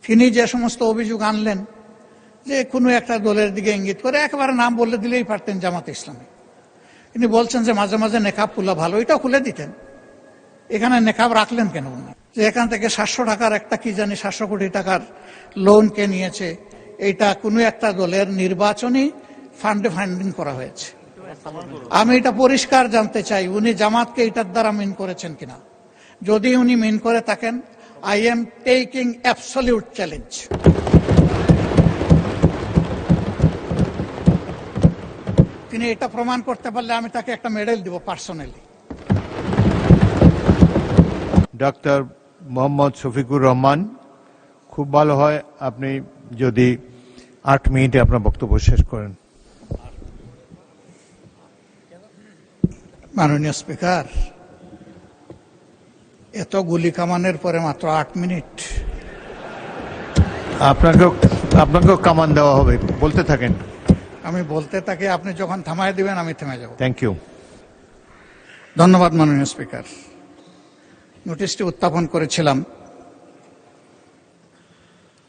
তিনি যে সমস্ত অভিযোগ আনলেন যে কোনো একটা দলের দিকে ইঙ্গিত করে, একেবারে নাম বলে দিলেই পারতেন জামাত ইসলামী। তিনি বলছেন যে মাঝে মাঝে নেকাব খুলা ভালো, এটাও খুলে দিতেন, এখানে নেকাব রাখলেন কেন উনি? যে এখান থেকে 700 টাকার একটা কি জানি 700 কোটি টাকার লোন কে নিয়েছে, এটা কোনো একটা দলের নির্বাচনী ফান্ডে ফান্ডিং করা হয়েছে। আমি এটা পরিষ্কার জানতে চাই, উনি জামাতকে এটার দ্বারা মিন করেছেন কিনা। যদি উনি মিন করে থাকেন, I am taking absolute challenge. তিনি এটা প্রমাণ করতে পারলে আমি তাকে একটা মেডেল দিব পার্সোনালি। ডক্টর মোহাম্মদ শফিকুর রহমান, খুব ভালো হয় আপনি যদি 8 মিনিটে আপনার বক্তব্য শেষ করেন। মাননীয় স্পিকার, এত গুলি কামানের পরে মাত্র 8 মিনিট? আপনাকেও কামান দেওয়া হবে, বলতে থাকেন। আমি বলতে থাকি, আপনি যখন থামায় দিবেন আমি থেমে যাব। Thank you. ধন্যবাদ মাননীয় স্পিকার। নোটিশটি উত্থাপন করেছিলাম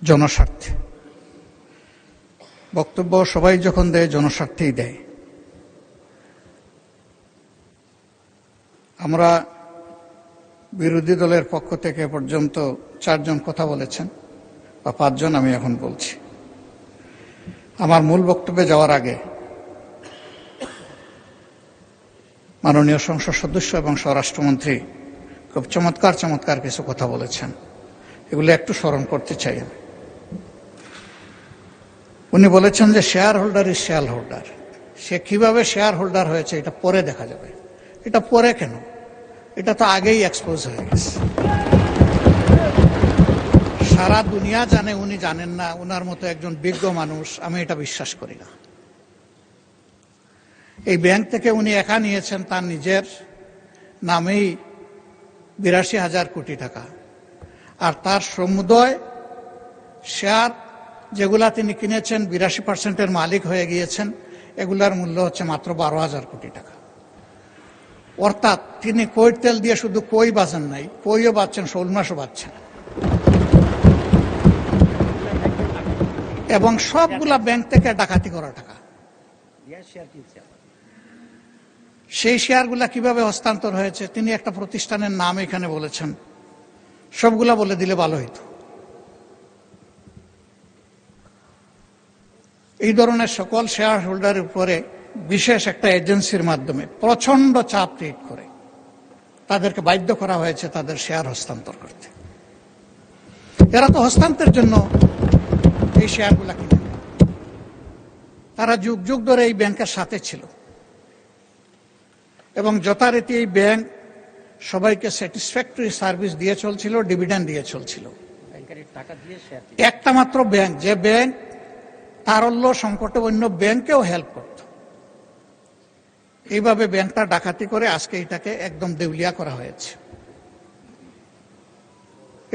জনস্বার্থে। বক্তব্য সবাই যখন দেয় জনস্বার্থেই দেয়। আমরা বিরোধী দলের পক্ষ থেকে পর্যন্ত 4 জন কথা বলেছেন, বা 5 জন আমি এখন বলছি। আমার মূল বক্তব্যে যাওয়ার আগে মাননীয় সংসদ সদস্য এবং স্বরাষ্ট্রমন্ত্রী খুব চমৎকার কিছু কথা বলেছেন, এগুলো একটু স্মরণ করতে চাই আমি। উনি বলেছেন যে shareholder is shareholder. সে কিভাবে শেয়ার হোল্ডার হয়েছে এটা পরে দেখা যাবে। এটা পরে কেন? এটা তো আগেই এক্সপোজ হয়ে গেছে। সারা দুনিয়া জানে, উনি জানেন না। উনার মতো একজন বিজ্ঞ মানুষ, আমি এটা বিশ্বাস করি না। এই ব্যাংক থেকে উনি একা নিয়েছেন তার নিজের নামেই 82,000 কোটি টাকা, আর তার সমুদয় শেয়ার যেগুলা তিনি কিনেছেন 82% মালিক হয়ে গিয়েছেন, এগুলার মূল্য হচ্ছে মাত্র 12,000 কোটি টাকা। অর্থাৎ তিনি কই তেল দিয়ে শুধু কই বাঁচেন নাই, কইও বাঁচছেন, শোল মাছও বাঁচছেন, এবং সবগুলা ব্যাংক থেকে ডাকাতি করা টাকা। সেই শেয়ারগুলা কিভাবে হস্তান্তর হয়েছে তিনি একটা প্রতিষ্ঠানের নাম এখানে বলেছেন, সবগুলা বলে দিলে ভালো হইতো। এই ধরনের সকল শেয়ার হোল্ডারের উপরে বিশেষ একটা এজেন্সির মাধ্যমে প্রচন্ড চাপ ক্রিয়েট করে তাদেরকে বাধ্য করা হয়েছে তাদের শেয়ার হস্তান্তর করতে। এরা তো হস্তান্তরের জন্য এই শেয়ারগুলা কিনে, তারা যুগ যুগ ধরে এই ব্যাংকের সাথে ছিল, এবং যথারীতি এই ব্যাংক সবাইকে স্যাটিসফ্যাক্টরি সার্ভিস দিয়ে চলছিল, ডিভিডেন্ড দিয়ে চলছিল। একটা মাত্র ব্যাংক, যে ব্যাংক তারল্য সংকটে অন্য ব্যাংকেও হেল্প করত, এইভাবে ব্যাংকটা ডাকাতি করে আজকে এটাকে একদম দেউলিয়া করা হয়েছে।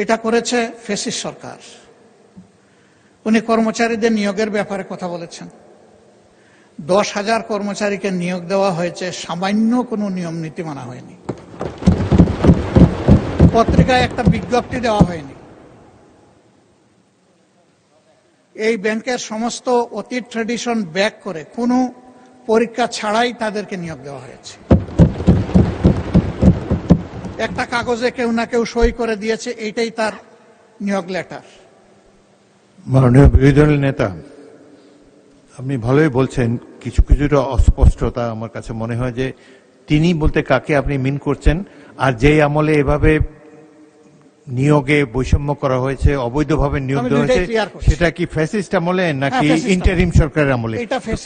এটা করেছে ফ্যাসিস্ট সরকার। উনি কর্মচারীদের নিয়োগের ব্যাপারে কথা বলেছেন। 10,000 কর্মচারীকে নিয়োগ দেওয়া হয়েছে, সামান্য কোনো নিয়ম নীতি মানা হয়নি, পত্রিকায় একটা বিজ্ঞপ্তি দেওয়া হয়নি। এই ব্যাংকের সমস্ত অতীত ট্র্যাডিশন ব্যাক করে কোনো পরীক্ষা ছাড়াই তাদেরকে নিয়োগ দেওয়া হয়েছে। একটা কাগজে কেউ না কেউ সই করে দিয়েছে, এইটাই তার নিয়োগ লেটার। মাননীয় বিরোধী দলের নেতা, আপনি ভালোই বলছেন, কিছু কিছুটা অস্পষ্টতা আমার কাছে মনে হয় যে তিনি বলতে কাকে আপনি মিন করছেন, আর যেই আমলে এভাবে নিয়োগে বৈষম্য করা হয়েছে, অবৈধভাবে নিয়োগ দেওয়া হয়েছে, সেটা কি ফ্যাসিস্ট আমলে নাকি ইন্টারিম সরকারের আমলে?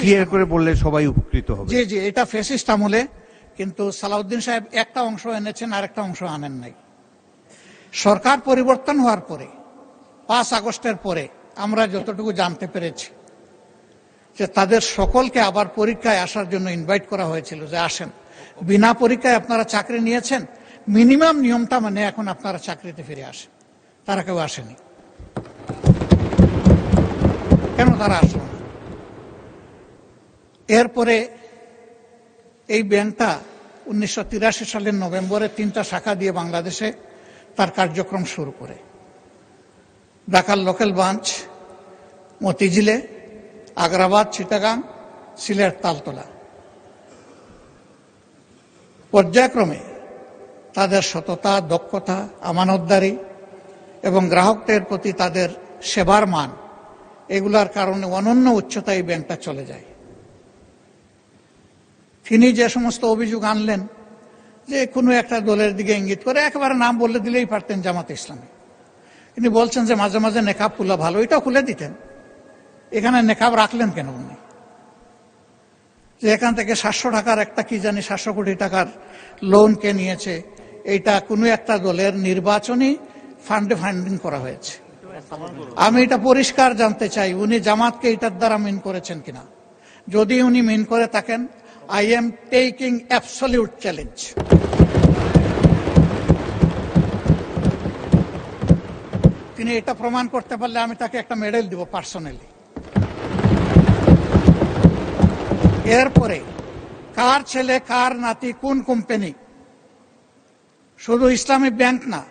ক্লিয়ার করে বললে সবাই উপকৃত হবে। জি জি, এটা ফ্যাসিস্ট আমলে, কিন্তু সালাউদ্দিন সাহেব একটা অংশ এনেছেন, আরেকটা অংশ আনেন নাই। সরকার পরিবর্তন হওয়ার পরে 5 আগস্টের পরে আমরা যতটুকু জানতে পেরেছি যে তাদের সকলকে আবার পরীক্ষায় আসার জন্য ইনভাইট করা হয়েছিল, যে আসেন, বিনা পরীক্ষায় আপনারা চাকরি নিয়েছেন, মিনিমাম নিয়মটা মানে এখন আপনারা চাকরিতে ফিরে আসেন। তারা কেউ আসেনি। কেন তারা আসলো না? এরপরে এই ব্যাংকটা 1983 সালের নভেম্বরে 3টা শাখা দিয়ে বাংলাদেশে তার কার্যক্রম শুরু করে। ঢাকার লোকাল ব্রাঞ্চ মতিঝিলে, আগ্রাবাদ, চিটাগাং, সিলেট, তালতলা। পর্যায়ক্রমে তাদের সততা, দক্ষতা, আমানতদারি এবং গ্রাহকদের প্রতি তাদের সেবার মান, এগুলার কারণে অনন্য উচ্চতায় এই ব্যাংকটা চলে যায়। তিনি যে সমস্ত অভিযোগ আনলেন যে কোনো একটা দলের দিকে ইঙ্গিত করে, একেবারে নাম বলে দিলেই পারতেন জামাত ইসলামী। তিনি বলছেন যে মাঝে মাঝে নেকাব খুলা ভালো, এটাও খুলে দিতেন। এখানে নেকাব রাখলেন কেন উনি? যে এখান থেকে 700 টাকার একটা কি জানি 700 কোটি টাকার লোন কে নিয়েছে, এইটা কোনো একটা দলের নির্বাচনী ফান্ডে ফান্ডিং করা হয়েছে। আমি এটা পরিষ্কার জানতে চাই, উনি জামাতকে এটার দ্বারা মিন করেছেন কিনা। যদি উনি মিন করে থাকেন, I am taking absolute challenge. তিনি এটা প্রমাণ করতে পারলে আমি তাকে একটা মেডেল দিব পার্সোনালি। এরপরে কার ছেলে, কার নাতি, কোন কোম্পানি, শুধু ইসলামী ব্যাংক না,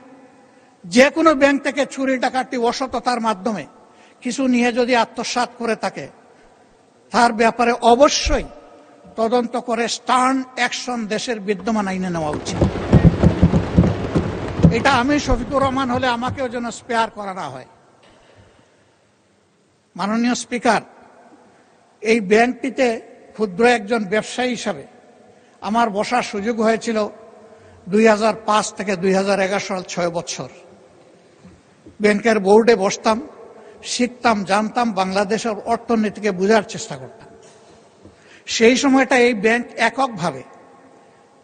যে কোনো ব্যাংক থেকে চুরি ডাকাতি অসততার মাধ্যমে কিছু নিয়ে যদি আত্মসাৎ করে থাকে, তার ব্যাপারে অবশ্যই তদন্ত করে স্টার্ন অ্যাকশন দেশের বিদ্যমান আইনে নেওয়া উচিত। এটা আমি শফিকুর রহমান হলে আমাকেও যেন স্পেয়ার করা না হয়। মাননীয় স্পিকার, এই ব্যাংকটিতে ক্ষুদ্র একজন ব্যবসায়ী হিসাবে আমার বসার সুযোগ হয়েছিল 2005 থেকে 2011 সাল, 6 বছর। ব্যাংকের বোর্ডে বসতাম, শিখতাম, জানতাম, বাংলাদেশের অর্থনীতিকে বোঝার চেষ্টা করতাম। সেই সময়টা এই ব্যাংক এককভাবে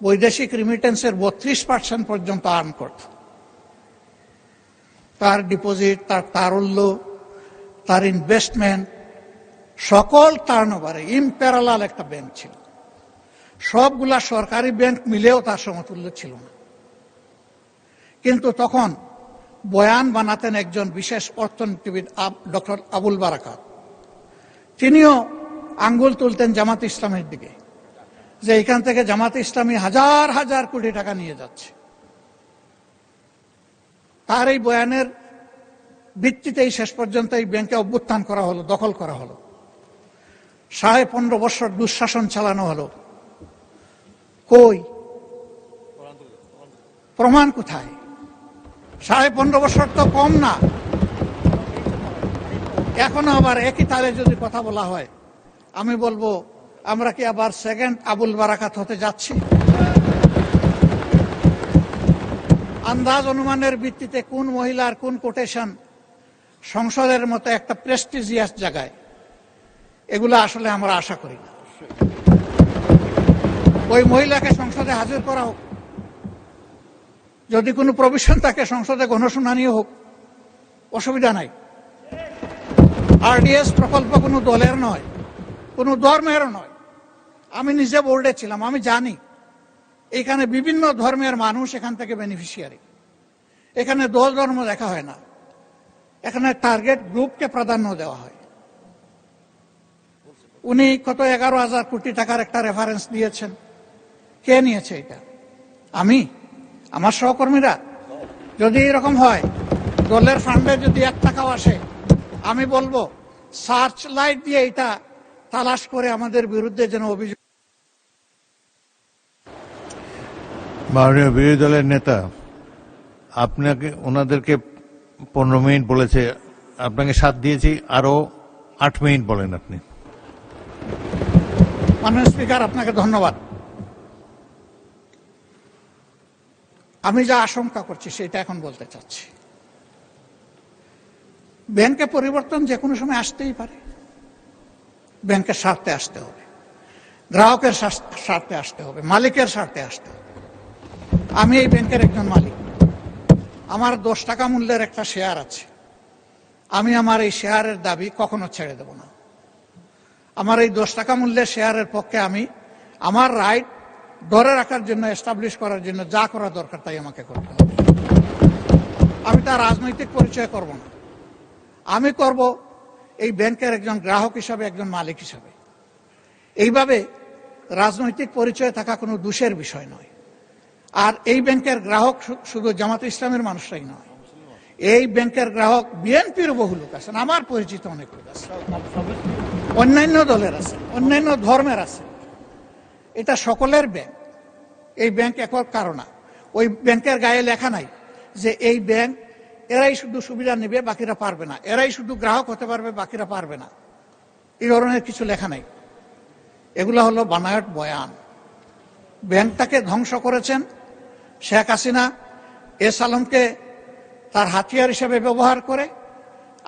বৈদেশিক রিমিটেন্সের 32% পর্যন্ত আর্ন করত। তার ডিপোজিট, তার তারল্য, তার ইনভেস্টমেন্ট, সকল টার্নওভারে ইম্প্যারালাল একটা ব্যাংক ছিল। সবগুলা সরকারি ব্যাংক মিলেও তার সমতুল্য ছিল না। কিন্তু তখন বয়ান বানাতেন একজন বিশেষ অর্থনীতিবিদ, ডক্টর আবুল বারাকাত। তিনিও আঙ্গুল তুলতেন জামাত ইসলামের দিকে, যে এখান থেকে জামাত ইসলামী হাজার হাজার কোটি টাকা নিয়ে যাচ্ছে। তার এই বয়ানের ভিত্তিতেই শেষ পর্যন্ত এই ব্যাংকে অভ্যুত্থান করা হলো, দখল করা হলো। 15.5 বছর দুঃশাসন চালানো হলো। কই প্রমাণ কোথায়? 15.5 বছর তো কম না। এখনো আবার একই তালে যদি কথা বলা হয়, আমি বলবো আমরা কি আবার সেকেন্ড আবুল বারাকাত হতে যাচ্ছি? আন্দাজ অনুমানের ভিত্তিতে কোন মহিলার কোন কোটেশন সংসদের মতো একটা প্রেস্টিজিয়াস জায়গায়, এগুলো আসলে আমরা আশা করি না। ওই মহিলাকে সংসদে হাজির করা হোক, যদি কোনো প্রভিশন থাকে সংসদে গণশুনানি হোক, অসুবিধা নাই। আরডিএস প্রকল্প কোনো দলের নয়, কোনো ধর্মেরও নয়। আমি নিজে বোর্ডে ছিলাম, আমি জানি এখানে বিভিন্ন ধর্মের মানুষ এখান থেকে বেনিফিশিয়ারি। এখানে দল ধর্ম দেখা হয় না, এখানে টার্গেট গ্রুপকে প্রাধান্য দেওয়া হয়। উনি কত 11,000 কোটি টাকার একটা রেফারেন্স দিয়েছেন। কে নিয়েছে এটা? আমি, আমার সহকর্মীরা? যদি এরকম হয়, দলের ফান্ডে যদি 1 টাকাও আসে, আমি বলবো সার্চ লাইট দিয়ে এটা তালাশ করে আমাদের বিরুদ্ধে যেন অভিযোগ। মাননীয় বিরোধী দলের নেতা, আপনাকে ওনাদেরকে 15 মিনিট বলেছে, আপনাকে 7 দিয়েছি, আরো 8 মিনিট বলেন আপনি। মাননীয় স্পিকার, আপনাকে ধন্যবাদ। আমি যা আশঙ্কা করছি সেটা এখন বলতে চাচ্ছি। ব্যাংকে পরিবর্তন যে কোনো সময় আসতেই পারে। ব্যাংকের স্বার্থে আসতে হবে, গ্রাহকের স্বার্থে আসতে হবে, মালিকের স্বার্থে আসতে হবে। আমি এই ব্যাংকের একজন মালিক। আমার 10 টাকা মূল্যের একটা শেয়ার আছে। আমি আমার এই শেয়ারের দাবি কখনো ছেড়ে দেব না। আমার এই 10 টাকা মূল্যের শেয়ারের পক্ষে আমি আমার রাইট ধরে রাখার জন্য, এস্টাবলিশ করার জন্য যা করা দরকার তাই আমাকে করতে হবে। আমি তার রাজনৈতিক পরিচয় করব না। আমি করব এই ব্যাংকের একজন গ্রাহক হিসাবে, একজন মালিক হিসাবে। এইভাবে রাজনৈতিক পরিচয় থাকা কোনো দোষের বিষয় নয়। আর এই ব্যাংকের গ্রাহক শুধু জামাত ইসলামের মানুষরাই নয়, এই ব্যাংকের গ্রাহক বিএনপির বহু লোক আছেন, আমার পরিচিত অনেক লোক আছে, অন্যান্য দলের আছে, অন্যান্য ধর্মের আছে। এটা সকলের ব্যাংক। এই ব্যাংক একক কারণ না, ওই ব্যাংকের গায়ে লেখা নাই যে এই ব্যাংক এরাই শুধু সুবিধা নেবে বাকিরা পারবে না, এরাই শুধু গ্রাহক হতে পারবে বাকিরা পারবে না, এই ধরনের কিছু লেখা নাই। এগুলো হলো বানায়ট বয়ান। ব্যাংকটাকে ধ্বংস করেছেন শেখ হাসিনা এস আলমকে তার হাতিয়ার হিসেবে ব্যবহার করে।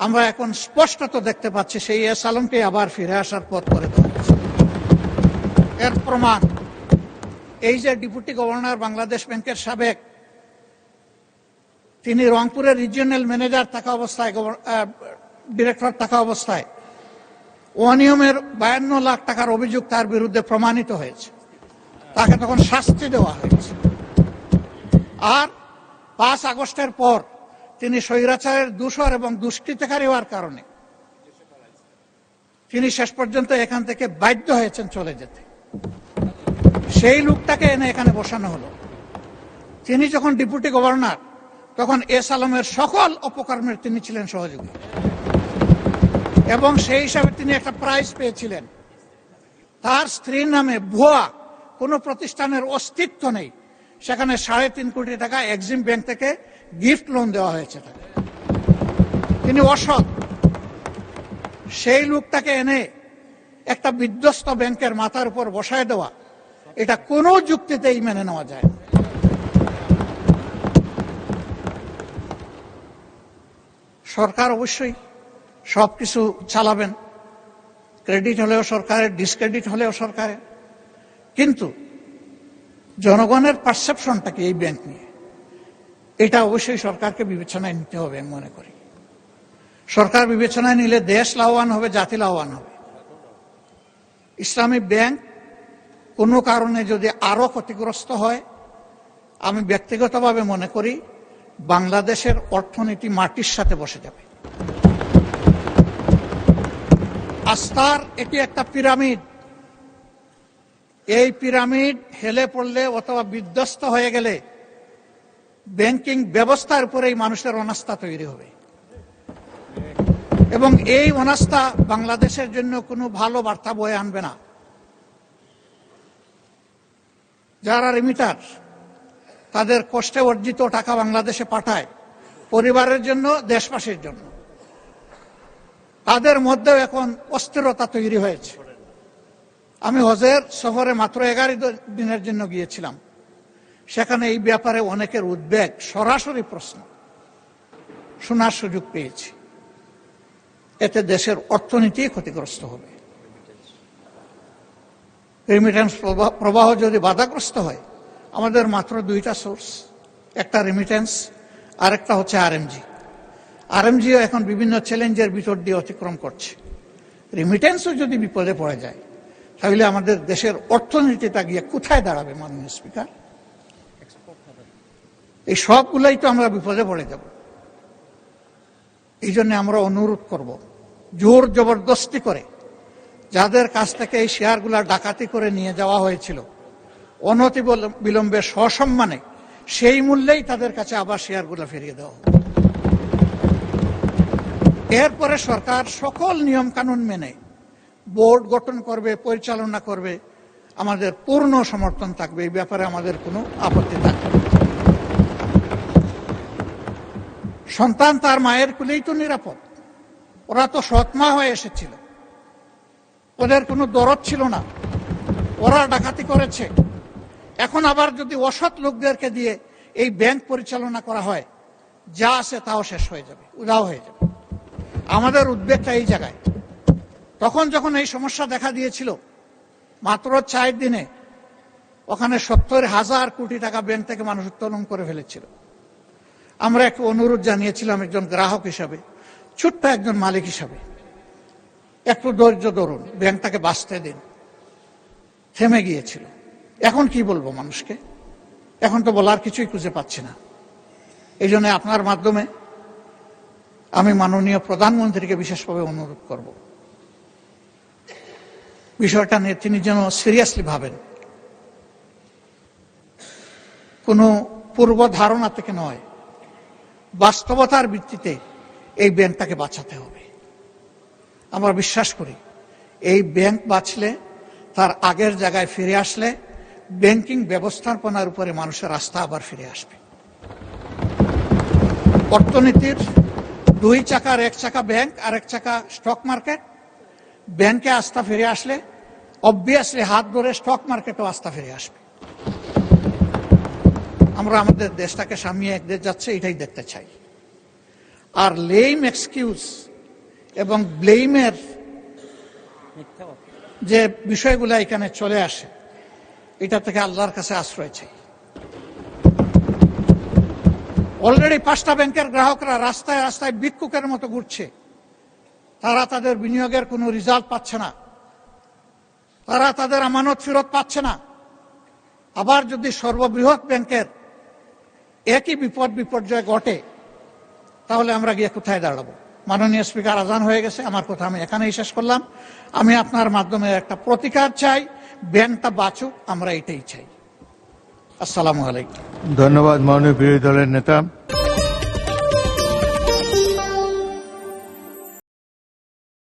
আমরা এখন স্পষ্টত দেখতে পাচ্ছি সেই এস আলমকে আবার ফিরে আসার পথ করে দেওয়া হয়েছে। এর প্রমাণ এই যে ডেপুটি গভর্নর বাংলাদেশ ব্যাংকের সাবেক, তিনি রংপুরের রিজিওনাল ম্যানেজার থাকা অবস্থায়, ডিরেক্টর থাকা অবস্থায় অনিয়মের 52 লাখ টাকার অভিযোগ তার বিরুদ্ধে প্রমাণিত হয়েছে, তাকে তখন শাস্তি দেওয়া হয়েছে। আর 5 আগস্টের পর তিনি স্বৈরাচারের দূষর এবং দুষ্কৃতকারী হওয়ার কারণে তিনি শেষ পর্যন্ত এখান থেকে বাধ্য হয়েছেন চলে যেতে। সেই লোকটাকে এনে এখানে বসানো হলো। তিনি যখন ডেপুটি গভর্নর, তখন এস আলমের সকল অপকর্মের তিনি ছিলেন সহযোগী, এবং সেই হিসাবে তিনি একটা প্রাইজ পেয়েছিলেন। তার স্ত্রীর নামে ভুয়া কোনো প্রতিষ্ঠানের অস্তিত্ব নেই, সেখানে 3.5 কোটি টাকা এক্সিম ব্যাংক থেকে গিফট লোন দেওয়া হয়েছে তাকে। তিনি অসৎ। সেই লোকটাকে এনে একটা বিধ্বস্ত ব্যাংকের মাথার উপর বসায় দেওয়া, এটা কোনো যুক্তিতেই মেনে নেওয়া যায় না। সরকার অবশ্যই সবকিছু চালাবেন, ক্রেডিট হলেও সরকারের, ডিসক্রেডিট হলেও সরকারের, কিন্তু জনগণের পারসেপশনটা কি এই ব্যাংক নিয়ে, এটা অবশ্যই সরকারকে বিবেচনায় নিতে হবে। আমি মনে করি সরকার বিবেচনায় নিলে দেশ লাভবান হবে, জাতি লাভবান হবে। ইসলামী ব্যাংক কোনো কারণে যদি আরো ক্ষতিগ্রস্ত হয়, আমি ব্যক্তিগতভাবে মনে করি বাংলাদেশের অর্থনীতি মাটির সাথে বসে যাবে। আস্থার এটি একটা পিরামিড। এই পিরামিড হেলে পড়লে অথবা বিধ্বস্ত হয়ে গেলে ব্যাংকিং ব্যবস্থার উপরেই মানুষের অনাস্থা তৈরি হবে, এবং এই অনাস্থা বাংলাদেশের জন্য কোনো ভালো বার্তা বয়ে আনবে না। যারা রিমিটার, তাদের কষ্টে অর্জিত টাকা বাংলাদেশে পাঠায় পরিবারের জন্য, দেশবাসীর জন্য, তাদের মধ্যেও এখন অস্থিরতা তৈরি হয়েছে। আমি হজের সফরে মাত্র 11 দিনের জন্য গিয়েছিলাম। সেখানে এই ব্যাপারে অনেকের উদ্বেগ, সরাসরি প্রশ্ন শোনার সুযোগ পেয়েছি। এতে দেশের অর্থনীতি ক্ষতিগ্রস্ত হবে। রেমিটেন্স প্রবাহ যদি বাধাগ্রস্ত হয়, আমাদের মাত্র 2টা সোর্স, একটা রেমিটেন্স, আরেকটা হচ্ছে আরএমজি। আরএমজিও এখন বিভিন্ন চ্যালেঞ্জের ভিতর দিয়ে অতিক্রম করছে। রেমিটেন্সও যদি বিপদে পড়ে যায়, তাহলে আমাদের দেশের অর্থনীতিটা গিয়ে কোথায় দাঁড়াবে মাননীয় স্পিকার? এই সবগুলাই তো আমরা বিপদে পড়ে যাব। এই জন্য আমরা অনুরোধ করব, জোর জবরদস্তি করে যাদের কাছ থেকে এই শেয়ারগুলা ডাকাতি করে নিয়ে যাওয়া হয়েছিল, অনতি বিলম্বে সসম্মানে সেই মূল্যেই তাদের কাছে আবার শেয়ারগুলো ফিরিয়ে দেওয়া হবে। এরপরে সরকার সকল নিয়ম কানুন মেনে বোর্ড গঠন করবে, পরিচালনা করবে, আমাদের পূর্ণ সমর্থন থাকবে। এই ব্যাপারে আমাদের কোনো আপত্তি থাকবে না। সন্তান তার মায়ের কুলেই তো নিরাপদ। ওরা তো সৎমা হয়ে এসেছিল, ওদের কোনো দরদ ছিল না, ওরা ডাকাতি করেছে। এখন আবার যদি অসৎ লোকদেরকে দিয়ে এই ব্যাংক পরিচালনা করা হয়, যা আছে তাও শেষ হয়ে যাবে, উধাও হয়ে যাবে। আমাদের উদ্বেগটা এই জায়গায়। তখন যখন এই সমস্যা দেখা দিয়েছিল, মাত্র 4 দিনে ওখানে 70,000 কোটি টাকা ব্যাংক থেকে মানুষ উত্তোলন করে ফেলেছিল। আমরা একটু অনুরোধ জানিয়েছিলাম একজন গ্রাহক হিসাবে, ছোট্ট একজন মালিক হিসাবে, একটু ধৈর্য ধরুন, ব্যাংকটাকে বাঁচতে দিন। থেমে গিয়েছিল। এখন কি বলবো মানুষকে? এখন তো বলার কিছুই খুঁজে পাচ্ছি না। এই জন্য আপনার মাধ্যমে আমি মাননীয় প্রধানমন্ত্রীকে বিশেষভাবে অনুরোধ করব, বিষয়টা নিয়ে তিনি যেন সিরিয়াসলি ভাবেন। কোনো পূর্ব ধারণা থেকে নয়, বাস্তবতার ভিত্তিতে এই ব্যাংকটাকে বাঁচাতে হবে। আমরা বিশ্বাস করি এই ব্যাংক বাঁচলে, তার আগের জায়গায় ফিরে আসলে ব্যাংকিং ব্যবস্থাপনার উপরে মানুষের আস্থা আবার ফিরে আসবে। অর্থনীতির দুই চাকার এক চাকা ব্যাংক আর এক চাকা স্টক মার্কেট। ব্যাংকে আস্থা ফিরে আসলে অবভিয়াসলি হাত ধরে স্টক মার্কেটও আস্থা ফিরে আসবে। আমরা আমাদের দেশটাকে সামনে এক দেশ যাচ্ছে এটাই দেখতে চাই। আর লেম এক্সকিউজ এবং ব্লেমের যে বিষয়গুলো এখানে চলে আসে, এটা থেকে আল্লাহর কাছে আশ্রয় চাই। অলরেডি 5টা ব্যাংকের গ্রাহকরা রাস্তায় রাস্তায় ভিক্ষুকের মতো ঘুরছে। তারা তাদের বিনিয়োগের কোনো রেজাল্ট পাচ্ছে না, তারা তাদের আমানত ফেরত পাচ্ছে না। আবার যদি সর্ববৃহৎ ব্যাংকের একই বিপর্যয় ঘটে, তাহলে আমরা গিয়ে কোথায় দাঁড়াবো? মাননীয় স্পিকার, আজান হয়ে গেছে, আমার কথা আমি এখানেই শেষ করলাম। আমি আপনার মাধ্যমে একটা প্রতিকার চাই, ব্যাংকটা বাঁচুক, আমরা এটাই চাই। আসসালামু আলাইকুম। ধন্যবাদ মাননীয় বিরোধী দলের নেতা।